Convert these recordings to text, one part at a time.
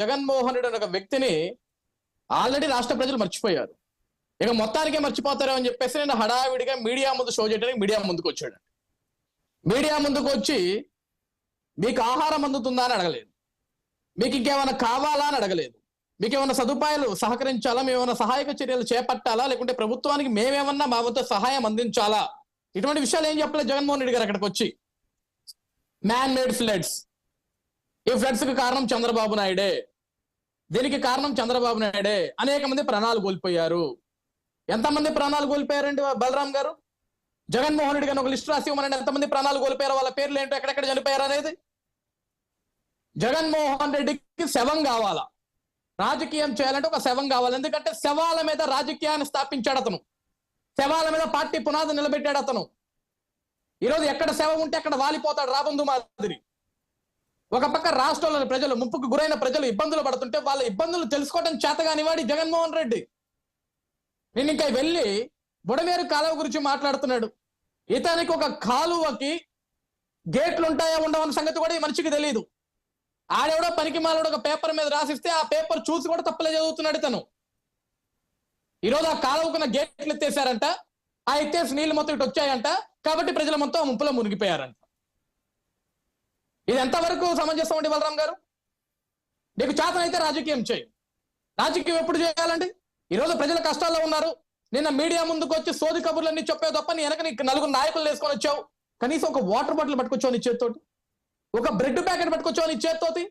జగన్మోహన్ రెడ్డి అనే ఒక వ్యక్తిని ఆల్రెడీ రాష్ట్ర ప్రజలు మర్చిపోయారు. ఇక మొత్తానికే మర్చిపోతారు అని చెప్పేసి నేను హడావిడిగా మీడియా ముందు షో చేయడానికి మీడియా ముందుకు వచ్చాడు. మీడియా ముందుకు వచ్చి మీకు ఆహారం అందుతుందా అని అడగలేదు, మీకు ఇంకేమైనా కావాలా అని అడగలేదు, మీకు ఏమైనా సదుపాయాలు సహకరించాలా, మేమేమైనా సహాయక చర్యలు చేపట్టాలా, లేకుంటే ప్రభుత్వానికి మేమేమన్నా మా వద్ద సహాయం అందించాలా, ఇటువంటి విషయాలు ఏం చెప్పలేదు జగన్మోహన్ రెడ్డి గారు. అక్కడికి వచ్చి మ్యాన్ మేడ్ ఫ్లడ్స్, ఈ ఫ్లడ్స్ కి కారణం చంద్రబాబు నాయుడే, దీనికి కారణం చంద్రబాబు నాయుడే, అనేక మంది ప్రాణాలు కోల్పోయారు. ఎంతమంది ప్రాణాలు కోల్పోయారండి బలరాం గారు? జగన్మోహన్ రెడ్డి గారిని ఒక లిస్ట్ రాసి ఇవ్వమని, ఎంతమంది ప్రాణాలు కోల్పోయారో, వాళ్ళ పేర్లు ఏంటో, ఎక్కడెక్కడ చనిపోయారు అనేది. జగన్మోహన్ రెడ్డికి శవం కావాలా, రాజకీయం చేయాలంటే ఒక శవం కావాలి. ఎందుకంటే శవాల మీద రాజకీయాన్ని స్థాపించాడు అతను, శవాల మీద పార్టీ పునాది నిలబెట్టాడు అతను. ఈరోజు ఎక్కడ శవం ఉంటే అక్కడ వాలిపోతాడు రాబందు మాదిరి. ఒక పక్క రాష్ట్రంలోని ప్రజలు, ముప్పుకు గురైన ప్రజలు ఇబ్బందులు పడుతుంటే వాళ్ళ ఇబ్బందులు తెలుసుకోవడం చేతగానివాడి జగన్మోహన్ రెడ్డి. నేను ఇంకా వెళ్ళి బుడమేరు కాలువ గురించి మాట్లాడుతున్నాడు. ఇతనికి ఒక కాలువకి గేట్లు ఉంటాయా ఉండవన్న సంగతి కూడా ఈ మనిషికి తెలియదు. ఆడెవడో పనికి మాలోడు ఒక పేపర్ మీద రాసిస్తే ఆ పేపర్ చూసి కూడా తప్పలే చదువుతున్నాడు ఇతను. ఈరోజు ఆ కాలువకున్న గేట్లు ఎత్తేసారంట, ఆ ఎత్తేసి నీళ్లు మొత్తం ఇటు వచ్చాయంట, కాబట్టి ప్రజల మొత్తం ముంపులో మునిగిపోయారంట. ఇది ఎంతవరకు సమంజసం అండి బలరాం గారు? నీకు చేతనైతే రాజకీయం చేయి. రాజకీయం ఎప్పుడు చేయాలండి? ఈరోజు ప్రజల కష్టాల్లో ఉన్నారు. నిన్న మీడియా ముందుకు వచ్చి సోది కబుర్లన్నీ చెప్పే తప్ప నీ వెనక నీకు నలుగురు నాయకులు వేసుకొని వచ్చావు. కనీసం ఒక వాటర్ బాటిల్ పట్టుకొచ్చావు నీ చేతితోటి, ఒక బ్రెడ్ ప్యాకెట్ పట్టుకొచ్చావు నీ చేతితోటి,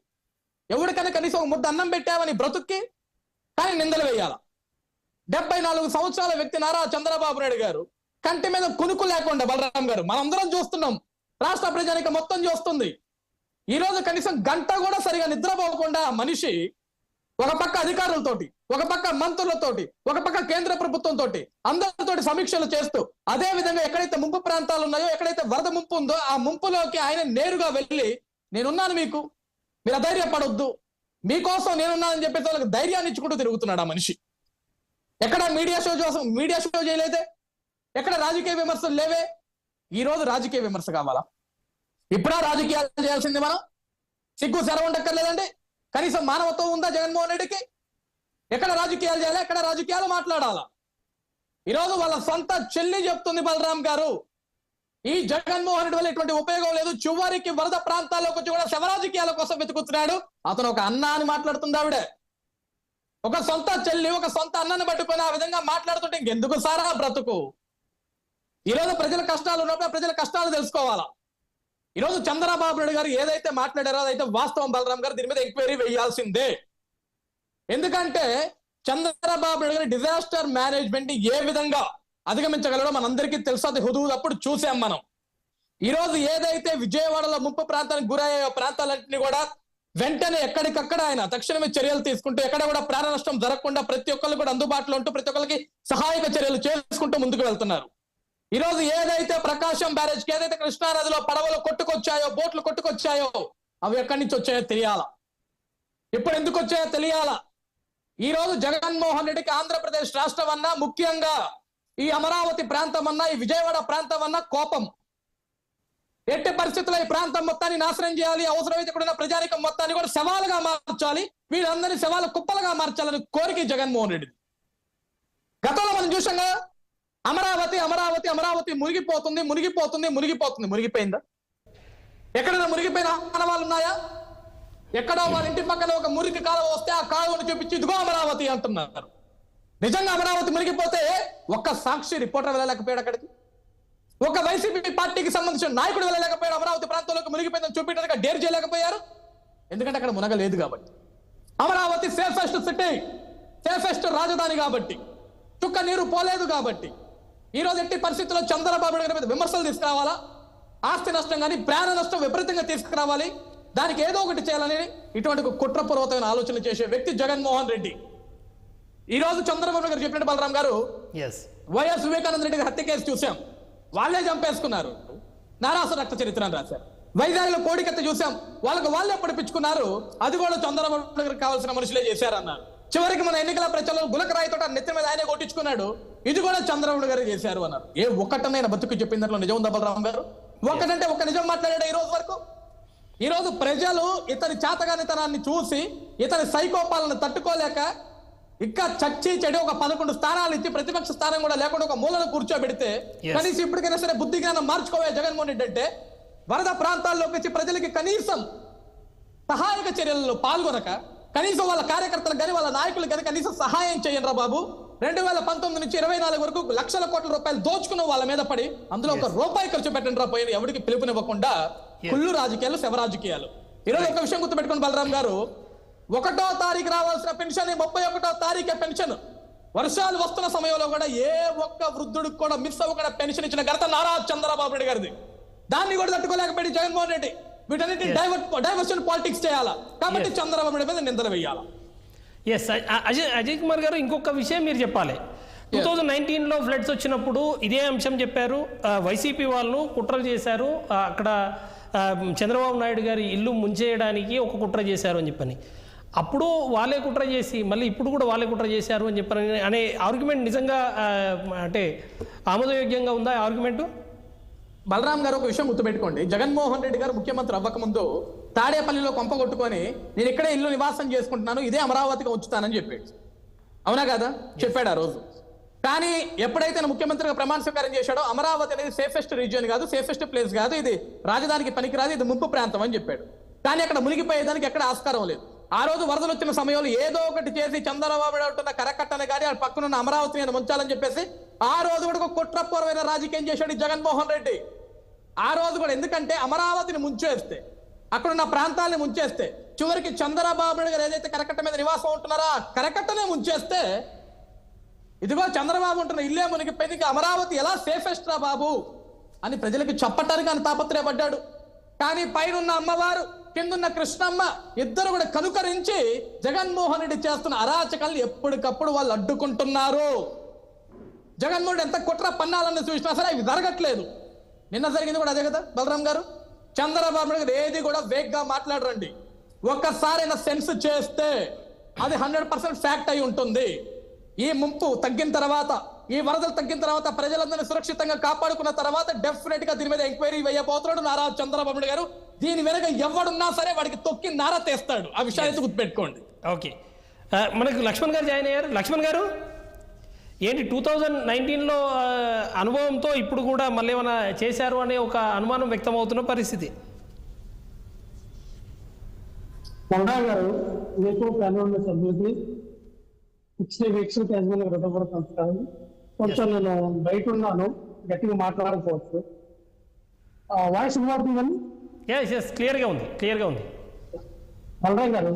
ఎవరికైనా కనీసం ఒక ముద్ద అన్నం పెట్టావని బ్రతుక్కి. కానీ నిందలు వేయాల. 74 సంవత్సరాల వ్యక్తి నారా చంద్రబాబు నాయుడు గారు కంటి మీద కునుకు లేకుండా, బలరాం గారు మనందరం చూస్తున్నాం, రాష్ట్ర ప్రజానిక మొత్తం చూస్తుంది. ఈ రోజు కనీసం గంట కూడా సరిగా నిద్రపోకుండా మనిషి ఒక పక్క అధికారులతోటి, ఒక పక్క మంత్రులతోటి, ఒక పక్క కేంద్ర ప్రభుత్వంతో అందరితోటి సమీక్షలు చేస్తూ, అదే విధంగా ఎక్కడైతే ముంపు ప్రాంతాలు ఉన్నాయో, ఎక్కడైతే వరద ముంపు ఉందో ఆ ముంపులోకి ఆయన నేరుగా వెళ్ళి నేనున్నాను, మీకు మీరు అధైర్యపడొద్దు, మీకోసం నేనున్నానని చెప్పేసి వాళ్ళకి ధైర్యాన్ని ఇచ్చుకుంటూ తిరుగుతున్నాడు ఆ మనిషి. ఎక్కడ మీడియా షో చేయలేదే, ఎక్కడ రాజకీయ విమర్శలు లేవే. ఈ రోజు రాజకీయ విమర్శ కావాలా? ఇప్పుడా రాజకీయాలు చేయాల్సింది మనం? సిగ్గు శరం ఉండక్కర్లేదండి? కనీసం మానవత్వం ఉందా జగన్మోహన్ రెడ్డికి? ఎక్కడ రాజకీయాలు చేయాలా, ఎక్కడ రాజకీయాలు మాట్లాడాలా? ఈరోజు వాళ్ళ సొంత చెల్లి చెప్తుంది బలరాం గారు, ఈ జగన్మోహన్ రెడ్డి వల్ల ఎటువంటి ఉపయోగం లేదు, చివరికి వరద ప్రాంతాల్లోకి వచ్చి కూడా శవరాజకీయాల కోసం వెతుకుతున్నాడు. అతను ఒక అన్న అని మాట్లాడుతుంది ఆవిడ. ఒక సొంత చెల్లి, ఒక సొంత అన్నని పట్టుకొని ఆ విధంగా మాట్లాడుతుంటే ఇంకెందుకు సారా బ్రతుకు? ఈరోజు ప్రజల కష్టాలు ఉన్నప్పుడు ప్రజల కష్టాలు తెలుసుకోవాలా. ఈరోజు చంద్రబాబు నాయుడు గారు ఏదైతే మాట్లాడారో అదైతే వాస్తవం బలరాం గారు, దీని మీద ఎంక్వైరీ వేయాల్సిందే. ఎందుకంటే చంద్రబాబు నాయుడు గారి డిజాస్టర్ మేనేజ్మెంట్ ఏ విధంగా అధిగమించగలడో మనందరికీ తెలుసు. అది హుదూదప్పుడు చూసాం మనం. ఈరోజు ఏదైతే విజయవాడలో ముంపు ప్రాంతానికి గురయ్యే ప్రాంతాలన్నింటినీ కూడా వెంటనే ఎక్కడికక్కడ ఆయన తక్షణమే చర్యలు తీసుకుంటూ, ఎక్కడ కూడా ప్రాణ నష్టం జరగకుండా ప్రతి ఒక్కరు కూడా అందుబాటులో ఉంటూ ప్రతి ఒక్కరికి సహాయక చర్యలు చేసుకుంటూ ముందుకు వెళ్తున్నారు. ఈ రోజు ఏదైతే ప్రకాశం బ్యారేజ్ కి, ఏదైతే కృష్ణానదిలో పడవలు కొట్టుకొచ్చాయో, బోట్లు కొట్టుకొచ్చాయో, అవి ఎక్కడి నుంచి వచ్చాయో తెలియాలా, ఇప్పుడు ఎందుకు వచ్చాయో తెలియాలా. ఈ రోజు జగన్మోహన్ రెడ్డికి ఆంధ్రప్రదేశ్ రాష్ట్రం అన్నా, ముఖ్యంగా ఈ అమరావతి ప్రాంతం అన్నా, ఈ విజయవాడ ప్రాంతం అన్నా కోపం. ఎట్టి పరిస్థితుల్లో ఈ ప్రాంతం మొత్తాన్ని నాశనం చేయాలి, అవసరమైతే ఇక్కడ ఉన్న ప్రజానికం మొత్తాన్ని కూడా శవాలుగా మార్చాలి, వీళ్ళందరినీ శవాల కుప్పలుగా మార్చాలని కోరిక జగన్మోహన్ రెడ్డి. గతంలో మనం చూసాం కదా, అమరావతి అమరావతి అమరావతి మునిగిపోతుంది మునిగిపోతుంది మునిగిపోతుంది. మునిగిపోయిందా? ఎక్కడైనా మునిగిపోయిన ఆనవాళ్ళు ఉన్నాయా? ఎక్కడో వాళ్ళ ఇంటి పక్కన ఒక మురికి కాలువ వస్తే ఆ కాలువను చూపించి ఇదిగో అమరావతి అంటున్నారు. నిజంగా అమరావతి మునిగిపోతే ఒక్క సాక్షి రిపోర్టర్ వెళ్ళలేకపోయాడు అక్కడికి, ఒక వైసీపీ పార్టీకి సంబంధించిన నాయకుడు వెళ్ళలేకపోయాడు అమరావతి ప్రాంతంలోకి మునిగిపోయిందని చూపించడానికి డేర్ చేయలేకపోయారు. ఎందుకంటే అక్కడ మునగలేదు కాబట్టి. అమరావతి సేఫెస్ట్ సిటీ, సేఫెస్ట్ రాజధాని కాబట్టి, చుక్క నీరు పోలేదు కాబట్టి. ఈ రోజు ఎట్టి పరిస్థితుల్లో చంద్రబాబు నాయుడు మీద విమర్శలు తీసుకురావాలా, ఆస్తి నష్టం కానీ ప్రాణ నష్టం విపరీతంగా తీసుకురావాలి, దానికి ఏదో ఒకటి చేయాలని ఇటువంటి కుట్రపూర్వకమైన ఆలోచన చేసే వ్యక్తి జగన్మోహన్ రెడ్డి. ఈ రోజు చంద్రబాబు నాయుడు చెప్పినట్టు బలరాం గారు, వైఎస్ వివేకానంద రెడ్డి హత్య కేసు చూసాం, వాళ్ళే చంపేసుకున్నారు, నారాసు రక్త చరిత్ర అని రాశారు. వైజాగ్ లో కోడికత్త చూసాం, వాళ్ళకి వాళ్ళే పడిపించుకున్నారు, అది కూడా చంద్రబాబు నాయుడు కావాల్సిన మనుషులే చేశారన్నారు. చివరికి మన ఎన్నికల ప్రచారంలో గులకరాయితో నెత్తి మీద ఆయనే కొట్టించుకున్నాడు, ఇది కూడా చంద్రబాబు గారు చేశారు అన్నారు. ఏ ఒక్కటనైనా బతుకు చెప్పిన దాంట్లో నిజం ఉందా బలరాం గారు? ఒక్కటంటే ఒక్క నిజం మాట్లాడాడు ఈ రోజు వరకు? ఈరోజు ప్రజలు ఇతని చేతగానితనాన్ని చూసి ఇతని సైకోపాలను తట్టుకోలేక ఇంకా చచ్చి చెడి ఒక 11 స్థానాలు ఇచ్చి ప్రతిపక్ష స్థానం కూడా లేకుండా ఒక మూలను కూర్చోబెడితే కనీసం ఇప్పటికైనా సరే బుద్ధి జ్ఞానం మార్చుకోవే జగన్మోహన్ రెడ్డి అంటే వరద ప్రాంతాల్లోకి వచ్చి ప్రజలకి కనీసం సహాయక చర్యలలో పాల్గొనక కనీసం వాళ్ళ కార్యకర్తలకు కానీ వాళ్ళ నాయకులకు కానీ కనీసం సహాయం చేయండి రా బాబు. 2019 నుంచి 24 వరకు లక్షల కోట్ల రూపాయలు దోచుకున్న వాళ్ళ మీద పడి అందులో ఒక రూపాయి ఖర్చు పెట్టండి రా పోయిన ఎవరికి పిలుపునివ్వకుండా కుళ్ళు రాజకీయాలు శవ రాజకీయాలు. ఈరోజు ఒక విషయం గుర్తుపెట్టుకుని బలరాం గారు, 1వ తారీఖు రావాల్సిన పెన్షన్ 31వ తారీఖే పెన్షన్. వర్షాలు వస్తున్న సమయంలో కూడా ఏ ఒక్క వృద్ధుడికి కూడా మిస్ అవ్వకుండా పెన్షన్ ఇచ్చిన ఘనత నారా చంద్రబాబు నాయుడు గారిది. దాన్ని కూడా తట్టుకోలేకపోయి జగన్మోహన్ రెడ్డి వీటన్నిటి డైవర్షన్ పాలిటిక్స్ చేయాలా కాబట్టి చంద్రబాబు నాయుడు మీద నిందలు వేయాలా. ఎస్ అజయ్ కుమార్ గారు, ఇంకొక విషయం మీరు చెప్పాలి. 2019లో ఫ్లడ్స్ వచ్చినప్పుడు ఇదే అంశం చెప్పారు. వైసీపీ వాళ్ళు కుట్రలు చేశారు, అక్కడ చంద్రబాబు నాయుడు గారి ఇల్లు ముంచేయడానికి ఒక కుట్ర చేశారు అని చెప్పని. అప్పుడు వాళ్ళే కుట్ర చేసి మళ్ళీ ఇప్పుడు కూడా వాళ్ళే కుట్ర చేశారు అని చెప్పని అనే ఆర్గ్యుమెంట్ నిజంగా అంటే ఆమోదయోగ్యంగా ఉందా ఆర్గ్యుమెంట్? బలరాం గారు ఒక విషయం గుర్తుపెట్టుకోండి, జగన్మోహన్ రెడ్డి గారు ముఖ్యమంత్రి అవ్వకముందు తాడేపల్లిలో కొంప కొట్టుకొని నేను ఇక్కడే ఇల్లు నివాసం చేసుకుంటున్నాను, ఇదే అమరావతిగా ఉంచుతానని చెప్పాడు. అవునా కదా? చెప్పాడు ఆ రోజు. కానీ ఎప్పుడైతే ముఖ్యమంత్రిగా ప్రమాణ స్వీకారం చేశాడో అమరావతి అనేది సేఫెస్ట్ రీజియన్ కాదు, సేఫెస్ట్ ప్లేస్ కాదు, ఇది రాజధానికి పనికిరాదు, ఇది ముంపు ప్రాంతం అని చెప్పాడు. కానీ అక్కడ మునిగిపోయేదానికి ఎక్కడ ఆస్కారం లేదు. ఆ రోజు వరదలు వచ్చిన సమయంలో ఏదో ఒకటి చేసి చంద్రబాబు నాయుడు కరకట్టని కానీ ఆ పక్కనున్న అమరావతిని నేను ముంచాలని చెప్పేసి ఆ రోజు కూడా ఒక కుట్రపూర్వమైన రాజకీయం చేశాడు జగన్మోహన్ రెడ్డి. ఆ రోజు కూడా ఎందుకంటే అమరావతిని ముంచేస్తే అక్కడున్న ప్రాంతాలని ముంచేస్తే చివరికి చంద్రబాబు నాయుడు గారు ఏదైతే కరకట్ట మీద నివాసం ఉంటున్నారో కరకట్టనే ముంచేస్తే ఇదిగో చంద్రబాబు ఉంటున్న ఇల్లే మునిగిపోయింది, అమరావతి ఎలా సేఫెస్ట్ రా బాబు అని ప్రజలకు చెప్పటానికి ఆయన తాపత్రయపడ్డాడు. కానీ పైనున్న అమ్మవారు కిందున్న కృష్ణమ్మ ఇద్దరు కూడా కనుకరించి జగన్మోహన్ రెడ్డి చేస్తున్న అరాచకాలను ఎప్పటికప్పుడు వాళ్ళు అడ్డుకుంటున్నారు. జగన్మోహన్ రెడ్డి ఎంత కుట్ర పన్నాలని చూసినా సరే అవి జరగట్లేదు. నిన్న జరిగింది కూడా అదే కదా బలరాం గారు. చంద్రబాబు నాయుడు ఏది కూడా వేగ్గా మాట్లాడరండి. ఒక్కసారైనా సెన్స్ చేస్తే అది 100% ఫ్యాక్ట్ అయి ఉంటుంది. ఈ ముంపు తగ్గిన తర్వాత, ఈ వరదలు తగ్గిన తర్వాత, ప్రజలందరినీ సురక్షితంగా కాపాడుకున్న తర్వాత డెఫినెట్ గా దీని మీద ఎంక్వైరీ వేయబోతున్నాడు నారా చంద్రబాబు నాయుడు గారు. దీని వెనక ఎవడున్నా సరే వాడికి తొక్కి నారా తీస్తాడు. ఆ విషయాన్ని గుర్తుపెట్టుకోండి. ఓకే, మనకు లక్ష్మణ్ గారు జాయిన్ అయ్యారు. లక్ష్మణ్ గారు, ఏంటి 2019లో అనుభవంతో ఇప్పుడు కూడా మళ్ళీ ఏమైనా చేశారు అనే ఒక అనుమానం వ్యక్తం అవుతున్న పరిస్థితి. గారు మీకు ప్యానల్ సభ్యులకి 60 వీక్స్ హృదయపూర్వక కొంచెం నేను బయట ఉన్నాను, గట్టిగా మాట్లాడకపోవచ్చు. వాయిస్ వినబడుతుందని క్లియర్గా ఉంది. బలరాం గారు